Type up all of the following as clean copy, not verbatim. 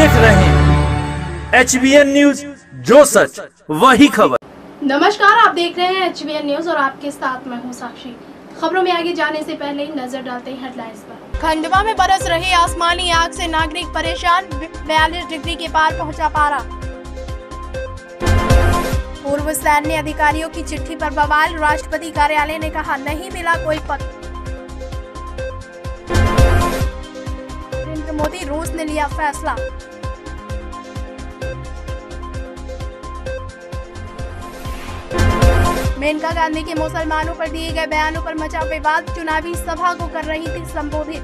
देख रहे हैं HBN न्यूज, जो सच वही खबर। नमस्कार, आप देख रहे हैं HBN न्यूज और आपके साथ मैं हूं साक्षी। खबरों में आगे जाने से पहले नजर डालते हैं हेडलाइंस पर। खंडवा में बरस रही आसमानी आग से नागरिक परेशान, 42 डिग्री के पार पहुंचा पारा। पूर्व सैन्य अधिकारियों की चिट्ठी पर बवाल, राष्ट्रपति कार्यालय ने कहा नहीं मिला कोई पत्र। नरेंद्र मोदी, रूस ने लिया फैसला। मेनका गांधी के मुसलमानों पर दिए गए बयानों पर मचा विवाद, चुनावी सभा को कर रही थी संबोधित।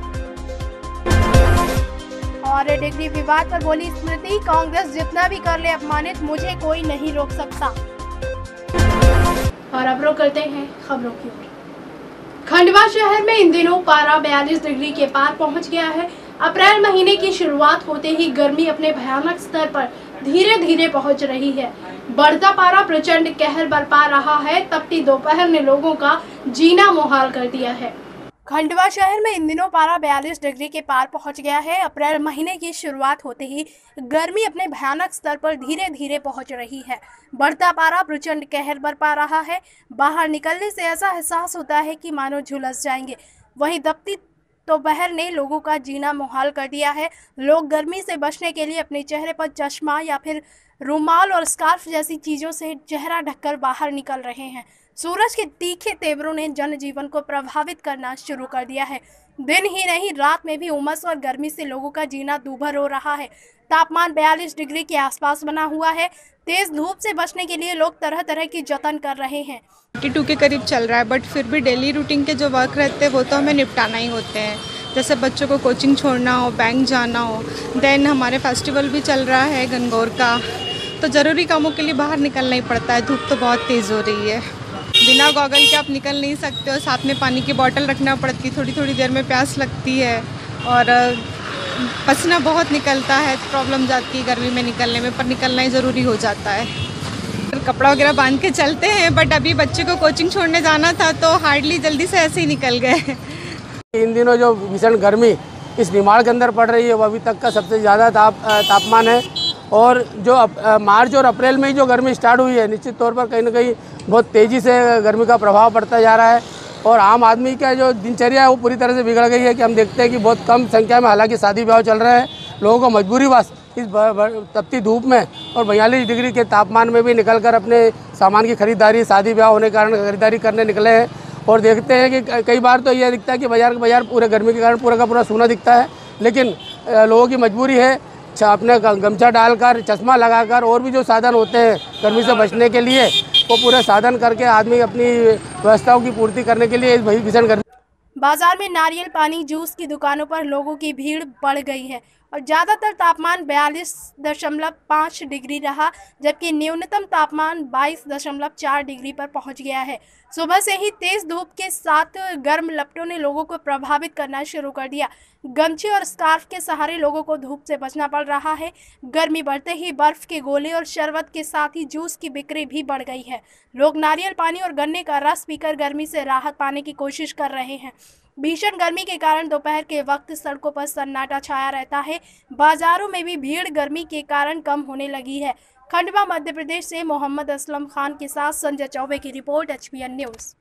और डिग्री विवाद पर बोली स्मृति, कांग्रेस जितना भी कर ले अपमानित, मुझे कोई नहीं रोक सकता। और अब रुक करते हैं खबरों की ओर। खंडवा शहर में इन दिनों पारा 42 डिग्री के पार पहुंच गया है। अप्रैल महीने की शुरुआत होते ही गर्मी अपने भयानक स्तर पर धीरे धीरे पहुंच रही है। बढ़ता पारा प्रचंड कहर बरपा रहा है। तपती दोपहर ने लोगों का जीना मुहाल कर दिया है। खंडवा शहर में इन दिनों पारा 42 डिग्री के पार पहुंच गया है। अप्रैल महीने की शुरुआत होते ही गर्मी अपने भयानक स्तर पर धीरे धीरे पहुंच रही है। बढ़ता पारा प्रचंड कहर बरपा रहा है। बाहर निकलने से ऐसा एहसास होता है कि मानो झुलस जाएंगे। वहीं दपती दोपहर ने लोगों का जीना मुहाल कर दिया है। लोग गर्मी से बचने के लिए अपने चेहरे पर चश्मा या फिर रुमाल और स्कार्फ जैसी चीजों से चेहरा ढककर बाहर निकल रहे हैं। सूरज के तीखे तेवरों ने जनजीवन को प्रभावित करना शुरू कर दिया है। दिन ही नहीं, रात में भी उमस और गर्मी से लोगों का जीना दूभर हो रहा है। तापमान 42 डिग्री के आसपास बना हुआ है। तेज धूप से बचने के लिए लोग तरह तरह की जतन कर रहे हैं। 42 के करीब चल रहा है, बट फिर भी डेली रूटीन के जो वर्क रहते हैं वो तो हमें निपटाना ही होते हैं। जैसे बच्चों को कोचिंग छोड़ना हो, बैंक जाना हो, देन हमारे फेस्टिवल भी चल रहा है गणगौर का, तो ज़रूरी कामों के लिए बाहर निकलना ही पड़ता है। धूप तो बहुत तेज़ हो रही है, बिना गॉगल के आप निकल नहीं सकते हो। साथ में पानी की बोतल रखना पड़ती, थोड़ी थोड़ी देर में प्यास लगती है और पसीना बहुत निकलता है, प्रॉब्लम जाती है गर्मी में निकलने में, पर निकलना ही ज़रूरी हो जाता है। कपड़ा वगैरह बांध के चलते हैं, बट अभी बच्चे को कोचिंग छोड़ने जाना था तो हार्डली जल्दी से ऐसे ही निकल गए। इन दिनों जो भीषण गर्मी इस निमाड़ के अंदर पड़ रही है वो अभी तक का सबसे ज़्यादा तापमान है। और जो मार्च और अप्रैल में ही जो गर्मी स्टार्ट हुई है, निश्चित तौर पर कहीं ना कहीं बहुत तेज़ी से गर्मी का प्रभाव पड़ता जा रहा है। और आम आदमी का जो दिनचर्या है वो पूरी तरह से बिगड़ गई है कि हम देखते हैं कि बहुत कम संख्या में, हालांकि शादी ब्याह चल रहे हैं, लोगों को मजबूरीवश इस तपती धूप में और 42 डिग्री के तापमान में भी निकलकर अपने सामान की खरीदारी, शादी ब्याह होने के कारण खरीदारी करने निकले हैं। और देखते हैं कि कई बार तो यह दिखता है कि बाजार पूरे गर्मी के कारण पूरा का पूरा सूना दिखता है, लेकिन लोगों की मजबूरी है अपने गमछा डालकर, चश्मा लगाकर, और भी जो साधन होते हैं गर्मी से बचने के लिए, वो पूरे साधन करके आदमी अपनी व्यवस्थाओं की पूर्ति करने के लिए इस भीषण गर्मी। बाजार में नारियल पानी, जूस की दुकानों पर लोगों की भीड़ बढ़ गई है और ज़्यादातर तापमान 42.5 डिग्री रहा, जबकि न्यूनतम तापमान 22.4 डिग्री पर पहुंच गया है। सुबह से ही तेज धूप के साथ गर्म लपटों ने लोगों को प्रभावित करना शुरू कर दिया। गमछे और स्कार्फ के सहारे लोगों को धूप से बचना पड़ रहा है। गर्मी बढ़ते ही बर्फ के गोले और शरबत के साथ ही जूस की बिक्री भी बढ़ गई है। लोग नारियल पानी और गन्ने का रस पीकर गर्मी से राहत पाने की कोशिश कर रहे हैं। भीषण गर्मी के कारण दोपहर के वक्त सड़कों पर सन्नाटा छाया रहता है। बाजारों में भी भीड़ गर्मी के कारण कम होने लगी है। खंडवा मध्य प्रदेश से मोहम्मद असलम खान के साथ संजय चौबे की रिपोर्ट, HBN न्यूज।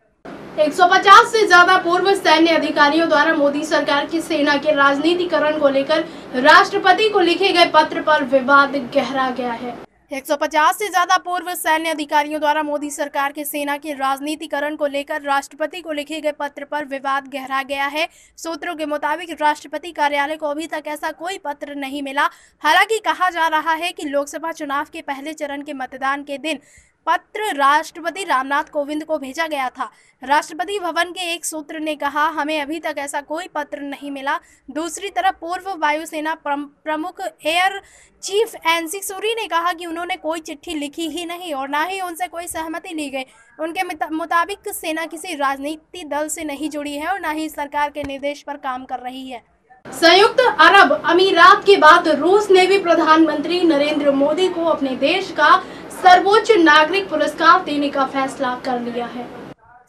150 से ज्यादा पूर्व सैन्य अधिकारियों द्वारा मोदी सरकार की सेना के राजनीतिकरण को लेकर राष्ट्रपति को लिखे गए पत्र पर विवाद गहरा गया है। 150 से ज्यादा पूर्व सैन्य अधिकारियों द्वारा मोदी सरकार के सेना के राजनीतिकरण को लेकर राष्ट्रपति को लिखे गए पत्र पर विवाद गहरा गया है। सूत्रों के मुताबिक राष्ट्रपति कार्यालय को अभी तक ऐसा कोई पत्र नहीं मिला। हालांकि कहा जा रहा है कि लोकसभा चुनाव के पहले चरण के मतदान के दिन पत्र राष्ट्रपति रामनाथ कोविंद को भेजा गया था। राष्ट्रपति भवन के एक सूत्र ने कहा, हमें अभी तक ऐसा कोई पत्र नहीं मिला। दूसरी तरफ पूर्व वायुसेना प्रमुख एयर चीफ NC सूरी ने कहा कि उन्होंने कोई चिट्ठी लिखी ही नहीं और ना ही उनसे कोई सहमति ली गई। उनके मुताबिक सेना किसी राजनीतिक दल से नहीं जुड़ी है और ना ही सरकार के निर्देश पर काम कर रही है। संयुक्त अरब अमीरात के बाद रूस ने भी प्रधानमंत्री नरेंद्र मोदी को अपने देश का सर्वोच्च नागरिक पुरस्कार देने का फैसला कर लिया है।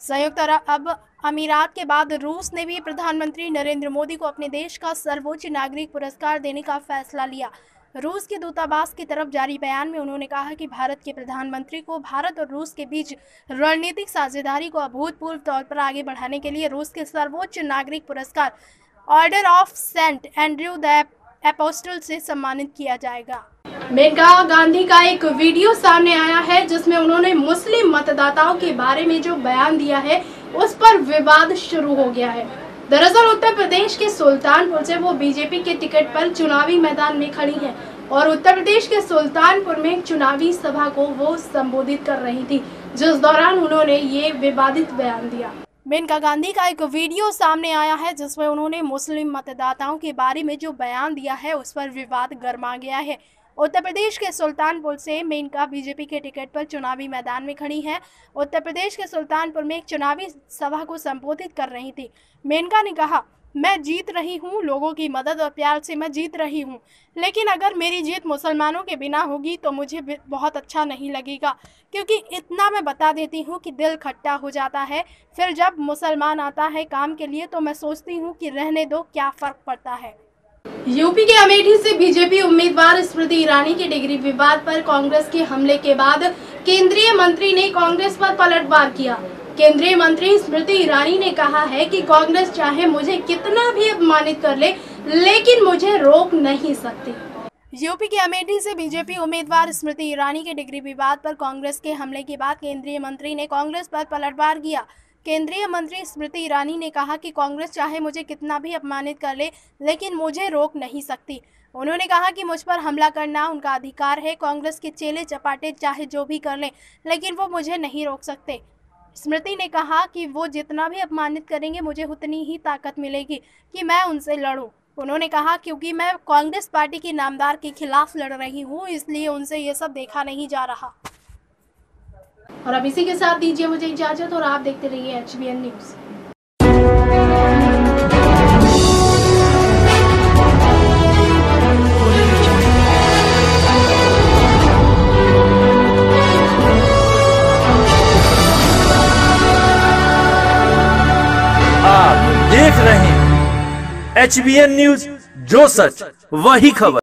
संयुक्त अरब अमीरात के बाद रूस ने भी प्रधानमंत्री नरेंद्र मोदी को अपने देश का सर्वोच्च नागरिक पुरस्कार देने का फैसला लिया। रूस के दूतावास की तरफ जारी बयान में उन्होंने कहा कि भारत के प्रधानमंत्री को भारत और रूस के बीच रणनीतिक साझेदारी को अभूतपूर्व तौर पर आगे बढ़ाने के लिए रूस के सर्वोच्च नागरिक पुरस्कार order of Saint Andrew the apostle से सम्मानित किया जाएगा। मेनका गांधी का एक वीडियो सामने आया है जिसमें उन्होंने मुस्लिम मतदाताओं के बारे में जो बयान दिया है उस पर विवाद शुरू हो गया है। दरअसल उत्तर प्रदेश के सुल्तानपुर से वो बीजेपी के टिकट पर चुनावी मैदान में खड़ी हैं और उत्तर प्रदेश के सुल्तानपुर में एक चुनावी सभा को वो संबोधित कर रही थी, जिस दौरान उन्होंने ये विवादित बयान दिया। मेनका गांधी का एक वीडियो सामने आया है जिसमें उन्होंने मुस्लिम मतदाताओं के बारे में जो बयान दिया है उस पर विवाद गर्मा गया है। उत्तर प्रदेश के सुल्तानपुर से मेनका बीजेपी के टिकट पर चुनावी मैदान में खड़ी हैं। उत्तर प्रदेश के सुल्तानपुर में एक चुनावी सभा को संबोधित कर रही थी। मेनका ने कहा, मैं जीत रही हूँ, लोगों की मदद और प्यार से मैं जीत रही हूँ, लेकिन अगर मेरी जीत मुसलमानों के बिना होगी तो मुझे बहुत अच्छा नहीं लगेगा, क्योंकि इतना मैं बता देती हूँ कि दिल खट्टा हो जाता है। फिर जब मुसलमान आता है काम के लिए तो मैं सोचती हूँ कि रहने दो, क्या फ़र्क पड़ता है। यूपी के अमेठी से बीजेपी उम्मीदवार स्मृति ईरानी के डिग्री विवाद पर कांग्रेस के हमले के बाद केंद्रीय मंत्री ने कांग्रेस पर पलटवार किया। केंद्रीय मंत्री स्मृति ईरानी ने कहा है कि कांग्रेस चाहे मुझे कितना भी अपमानित कर ले, लेकिन मुझे रोक नहीं सकती। यूपी के अमेठी से बीजेपी उम्मीदवार स्मृति ईरानी के डिग्री विवाद पर कांग्रेस के हमले के बाद केंद्रीय मंत्री ने कांग्रेस पर पलटवार किया। केंद्रीय मंत्री स्मृति ईरानी ने कहा कि कांग्रेस चाहे मुझे कितना भी अपमानित कर ले, लेकिन मुझे रोक नहीं सकती। उन्होंने कहा कि मुझ पर हमला करना उनका अधिकार है। कांग्रेस के चेले चपाटे चाहे जो भी कर लें, लेकिन वो मुझे नहीं रोक सकते। स्मृति ने कहा कि वो जितना भी अपमानित करेंगे मुझे उतनी ही ताकत मिलेगी कि मैं उनसे लड़ूं। उन्होंने कहा, क्योंकि मैं कांग्रेस पार्टी के नामदार के खिलाफ लड़ रही हूं, इसलिए उनसे ये सब देखा नहीं जा रहा। और अब इसी के साथ दीजिए मुझे इजाजत और आप देखते रहिए HBN न्यूज़। आप देख रहे हैं HBN न्यूज़, जो सच वही खबर।